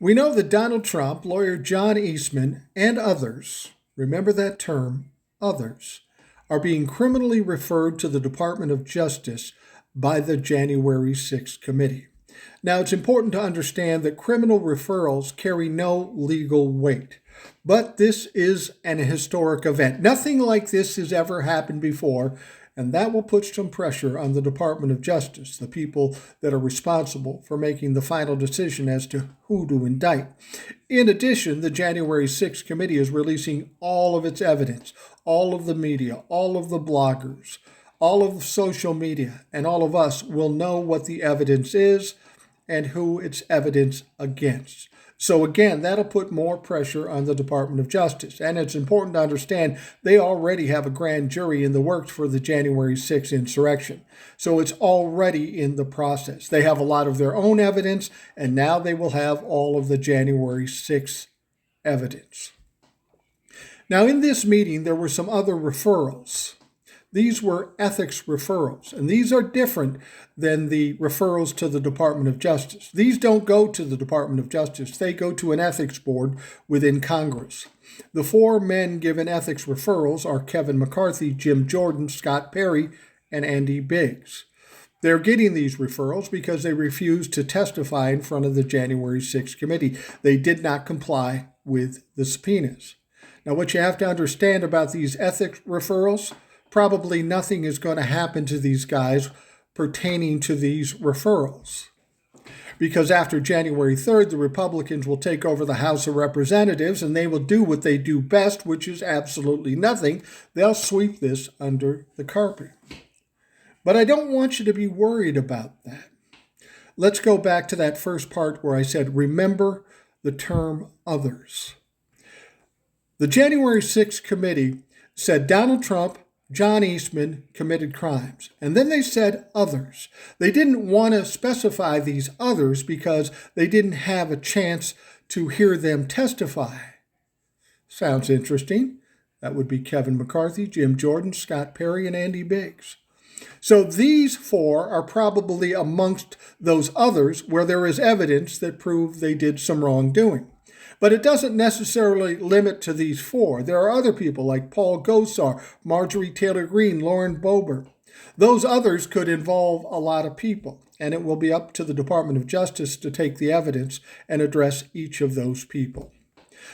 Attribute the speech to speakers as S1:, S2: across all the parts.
S1: We know that Donald Trump, lawyer John Eastman, and others, remember that term, others, are being criminally referred to the Department of Justice by the January 6th committee. Now, it's important to understand that criminal referrals carry no legal weight. But this is an historic event. Nothing like this has ever happened before, and that will put some pressure on the Department of Justice, the people that are responsible for making the final decision as to who to indict. In addition, the January 6th committee is releasing all of its evidence, all of the media, all of the bloggers, all of social media, and all of us will know what the evidence is and who it's evidence against. So again, that'll put more pressure on the Department of Justice. And it's important to understand they already have a grand jury in the works for the January 6th insurrection. So it's already in the process. They have a lot of their own evidence, and now they will have all of the January 6th evidence. Now, in this meeting, there were some other referrals. These were ethics referrals, and these are different than the referrals to the Department of Justice. These don't go to the Department of Justice. They go to an ethics board within Congress. The four men given ethics referrals are Kevin McCarthy, Jim Jordan, Scott Perry, and Andy Biggs. They're getting these referrals because they refused to testify in front of the January 6th committee. They did not comply with the subpoenas. Now, what you have to understand about these ethics referrals, probably nothing is going to happen to these guys pertaining to these referrals. Because after January 3rd, the Republicans will take over the House of Representatives and they will do what they do best, which is absolutely nothing. They'll sweep this under the carpet. But I don't want you to be worried about that. Let's go back to that first part where I said, remember the term others. The January 6th committee said Donald Trump, John Eastman committed crimes. And then they said others. They didn't want to specify these others because they didn't have a chance to hear them testify. Sounds interesting. That would be Kevin McCarthy, Jim Jordan, Scott Perry, and Andy Biggs. So these four are probably amongst those others where there is evidence that prove they did some wrongdoing. But it doesn't necessarily limit to these four. There are other people like Paul Gosar, Marjorie Taylor Greene, Lauren Boebert. Those others could involve a lot of people, and it will be up to the Department of Justice to take the evidence and address each of those people.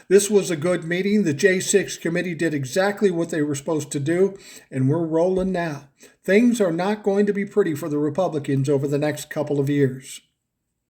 S1: This was a good meeting. The J6 committee did exactly what they were supposed to do, and we're rolling now. Things are not going to be pretty for the Republicans over the next couple of years.